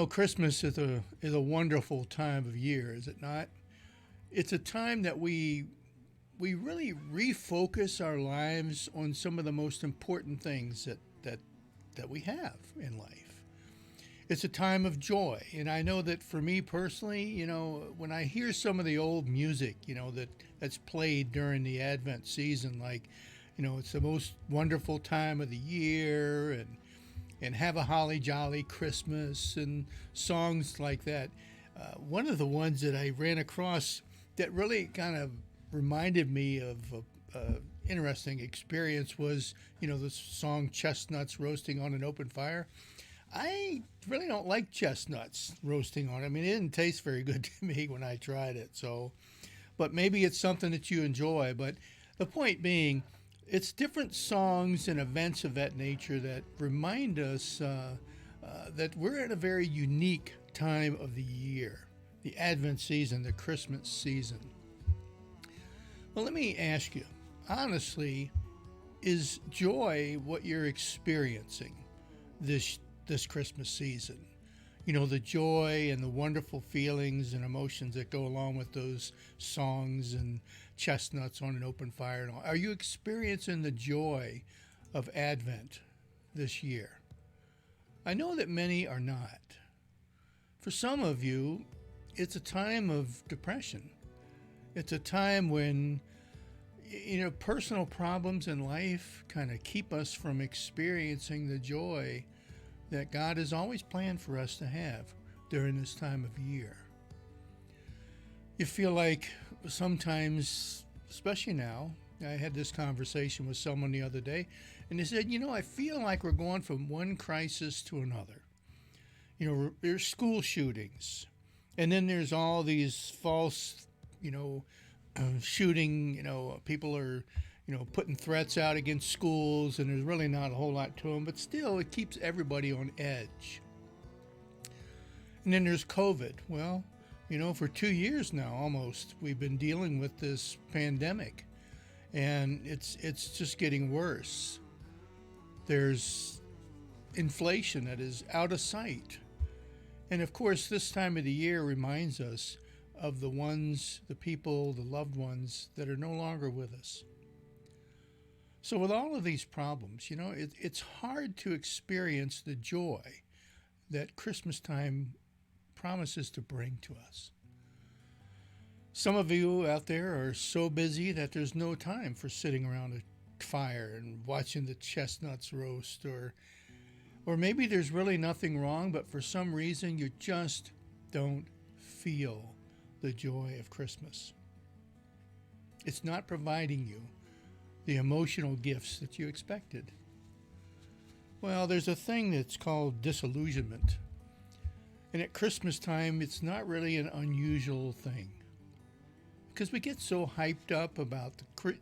Christmas is a wonderful time of year, is it not? It's a time that we really refocus our lives on some of the most important things that we have in life. It's a time of joy, and I know that for me personally, when I hear some of the old music, that's played during the Advent season, like, it's the most wonderful time of the year, and have a holly jolly Christmas and songs like that. One of the ones that I ran across that really kind of reminded me of a interesting experience was, the song Chestnuts Roasting on an Open Fire. I really don't like chestnuts roasting on. I mean, it didn't taste very good to me when I tried it. So, but maybe it's something that you enjoy. But the point being, it's different songs and events of that nature that remind us that we're at a very unique time of the year, the Advent season, the Christmas season. Well, let me ask you, honestly, is joy what you're experiencing this Christmas season? The joy and the wonderful feelings and emotions that go along with those songs and chestnuts on an open fire and all. Are you experiencing the joy of Advent this year? I know that many are not. For some of you, it's a time of depression. It's a time when personal problems in life kind of keep us from experiencing the joy that God has always planned for us to have during this time of year. You feel like sometimes, especially now, I had this conversation with someone the other day, and they said, I feel like we're going from one crisis to another. There's school shootings, and then there's all these false, shooting, people are, putting threats out against schools, and there's really not a whole lot to them, but still, it keeps everybody on edge. And then there's COVID. Well, for 2 years now almost, we've been dealing with this pandemic, and it's just getting worse. There's inflation that is out of sight. And of course, this time of the year reminds us of the people, the loved ones that are no longer with us. So, with all of these problems, it's hard to experience the joy that Christmas time promises to bring to us. Some of you out there are so busy that there's no time for sitting around a fire and watching the chestnuts roast, or maybe there's really nothing wrong, but for some reason you just don't feel the joy of Christmas. It's not providing you the emotional gifts that you expected. Well, there's a thing that's called disillusionment. And at Christmas time, it's not really an unusual thing. Because we get so hyped up about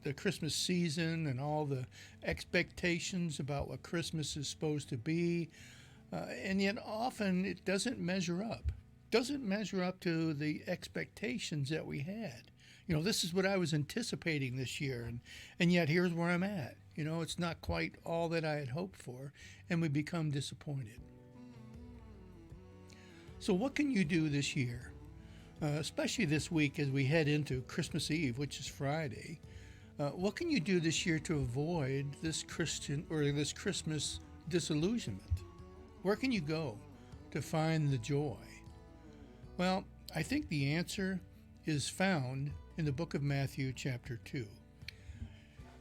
the Christmas season and all the expectations about what Christmas is supposed to be. And yet often it doesn't measure up. Doesn't measure up to the expectations that we had. This is what I was anticipating this year, and yet here's where I'm at. It's not quite all that I had hoped for, and we become disappointed. So what can you do this year, especially this week as we head into Christmas Eve, which is Friday? What can you do this year to avoid this Christmas disillusionment? Where can you go to find the joy? Well, I think the answer is found in the book of Matthew, chapter 2.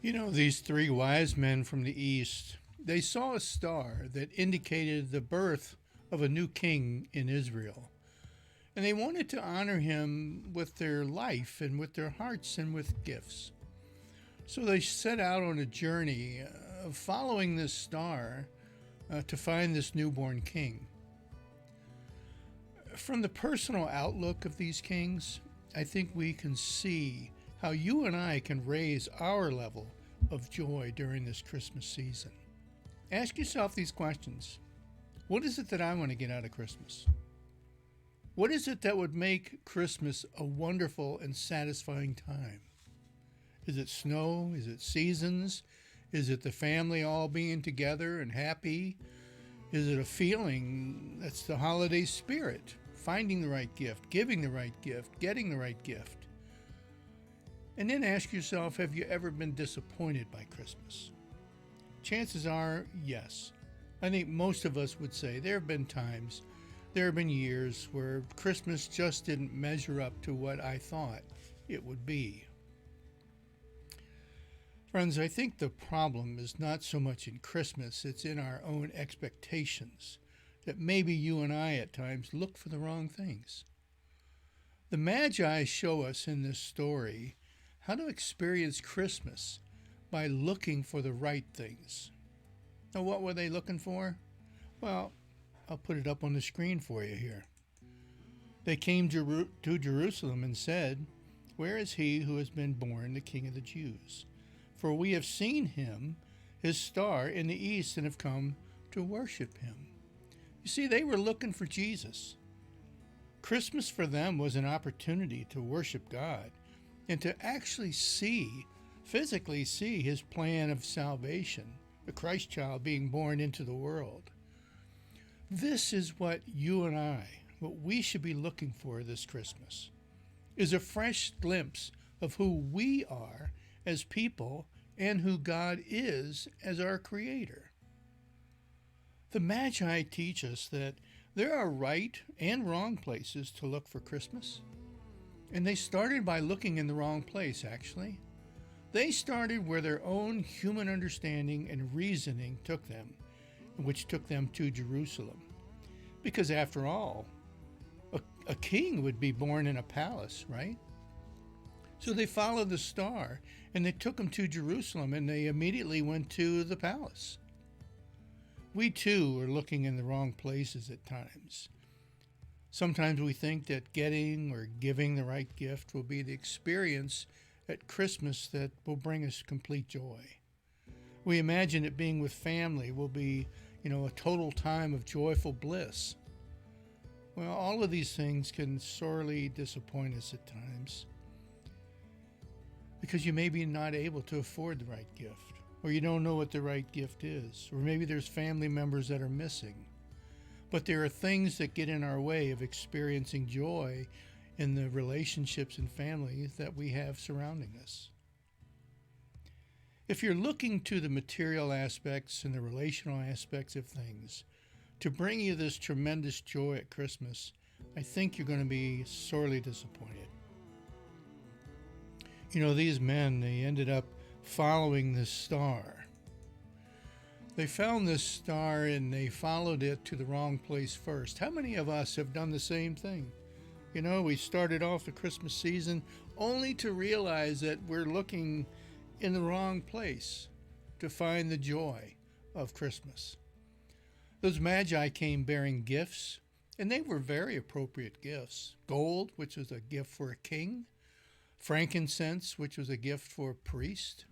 These three wise men from the east, they saw a star that indicated the birth of a new king in Israel. And they wanted to honor him with their life and with their hearts and with gifts. So they set out on a journey of following this star to find this newborn king. From the personal outlook of these kings, I think we can see how you and I can raise our level of joy during this Christmas season. Ask yourself these questions. What is it that I want to get out of Christmas? What is it that would make Christmas a wonderful and satisfying time? Is it snow? Is it seasons? Is it the family all being together and happy? Is it a feeling? That's the holiday spirit. Finding the right gift, giving the right gift, getting the right gift. And then ask yourself, have you ever been disappointed by Christmas? Chances are, yes. I think most of us would say there have been times, there have been years where Christmas just didn't measure up to what I thought it would be. Friends, I think the problem is not so much in Christmas, it's in our own expectations, that maybe you and I at times look for the wrong things. The Magi show us in this story how to experience Christmas by looking for the right things. Now, what were they looking for? Well, I'll put it up on the screen for you here. They came to Jerusalem and said, "Where is he who has been born the King of the Jews? For we have seen him, his star, in the east, and have come to worship him." You see, they were looking for Jesus. Christmas for them was an opportunity to worship God and to actually physically see his plan of salvation, the Christ child being born into the world. This is what what we should be looking for this Christmas, is a fresh glimpse of who we are as people and who God is as our Creator. The Magi teach us that there are right and wrong places to look for Christmas. And they started by looking in the wrong place, actually. They started where their own human understanding and reasoning took them, which took them to Jerusalem. Because after all, a king would be born in a palace, right? So they followed the star, and they took him to Jerusalem, and they immediately went to the palace. We too are looking in the wrong places at times. Sometimes we think that getting or giving the right gift will be the experience at Christmas that will bring us complete joy. We imagine that being with family will be, a total time of joyful bliss. Well, all of these things can sorely disappoint us at times because you may be not able to afford the right gift, or you don't know what the right gift is, or maybe there's family members that are missing. But there are things that get in our way of experiencing joy in the relationships and families that we have surrounding us. If you're looking to the material aspects and the relational aspects of things to bring you this tremendous joy at Christmas, I think you're going to be sorely disappointed. These men, they ended up following this star. They found this star and they followed it to the wrong place first. How many of us have done the same thing? We started off the Christmas season only to realize that we're looking in the wrong place to find the joy of Christmas. Those Magi came bearing gifts, and they were very appropriate gifts. Gold, which was a gift for a king, frankincense, which was a gift for a priest,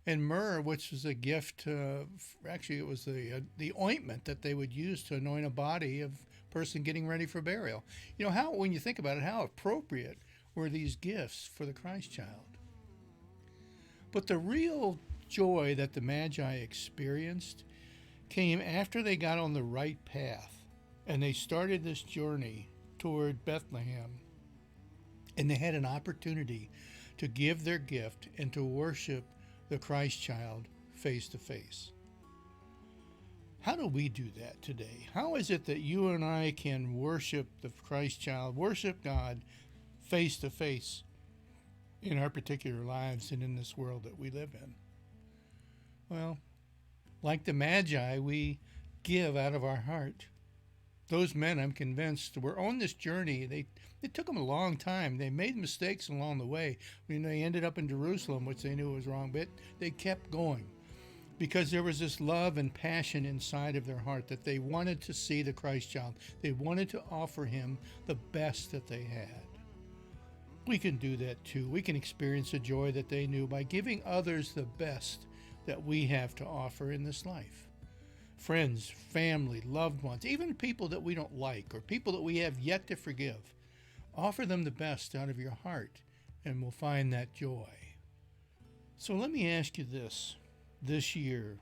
and myrrh, which was a gift, actually it was the ointment that they would use to anoint a body of a person getting ready for burial. When you think about it, how appropriate were these gifts for the Christ child? But the real joy that the Magi experienced came after they got on the right path and they started this journey toward Bethlehem, and they had an opportunity to give their gift and to worship the Christ child face to face. How do we do that today? How is it that you and I can worship the Christ child, worship God face to face in our particular lives and in this world that we live in? Well, like the Magi, we give out of our heart. Those men, I'm convinced, were on this journey. It took them a long time. They made mistakes along the way. They ended up in Jerusalem, which they knew was wrong, but they kept going because there was this love and passion inside of their heart that they wanted to see the Christ child. They wanted to offer him the best that they had. We can do that too. We can experience the joy that they knew by giving others the best that we have to offer in this life. Friends, family, loved ones, even people that we don't like or people that we have yet to forgive. Offer them the best out of your heart and we'll find that joy. So let me ask you this year,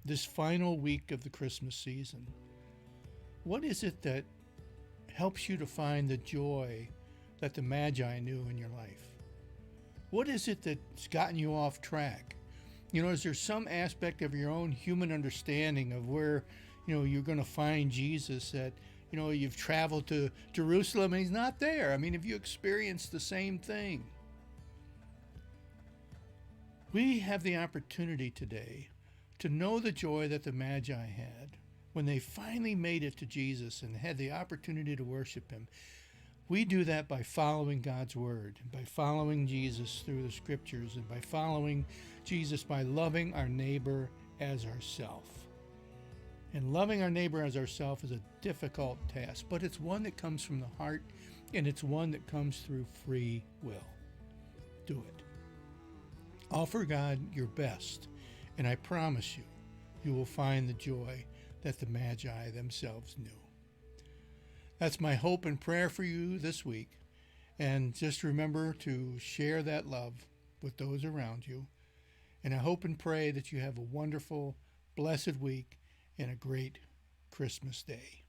this final week of the Christmas season, what is it that helps you to find the joy that the Magi knew in your life? What is it that's gotten you off track? Is there some aspect of your own human understanding of where, you're going to find Jesus that, you've traveled to Jerusalem and he's not there? I mean, have you experienced the same thing? We have the opportunity today to know the joy that the Magi had when they finally made it to Jesus and had the opportunity to worship him. We do that by following God's word, by following Jesus through the scriptures, and by following Jesus by loving our neighbor as ourself. And loving our neighbor as ourself is a difficult task, but it's one that comes from the heart, and it's one that comes through free will. Do it. Offer God your best, and I promise you, you will find the joy that the Magi themselves knew. That's my hope and prayer for you this week. And just remember to share that love with those around you. And I hope and pray that you have a wonderful, blessed week and a great Christmas day.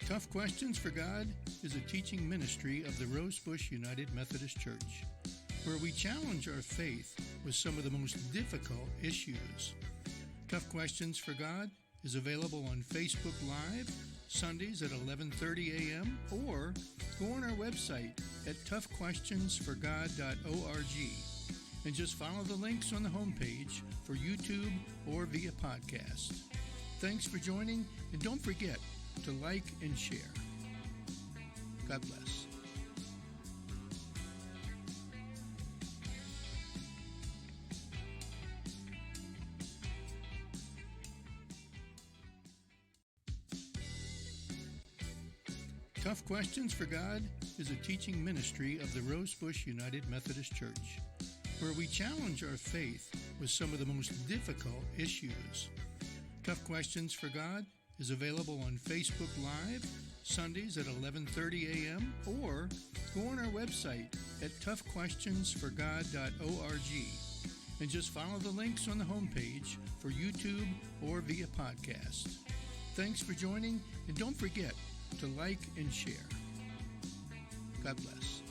Tough Questions for God is a teaching ministry of the Rosebush United Methodist Church, where we challenge our faith with some of the most difficult issues. Tough Questions for God is available on Facebook Live Sundays at 11:30 a.m. or go on our website at toughquestionsforgod.org and just follow the links on the homepage for YouTube or via podcast. Thanks for joining, and don't forget to like and share. God bless. Tough Questions for God is a teaching ministry of the Rosebush United Methodist Church, where we challenge our faith with some of the most difficult issues. Tough Questions for God is available on Facebook Live Sundays at 11:30 a.m. or go on our website at toughquestionsforgod.org and just follow the links on the homepage for YouTube or via podcast. Thanks for joining, and don't forget to like and share. God bless.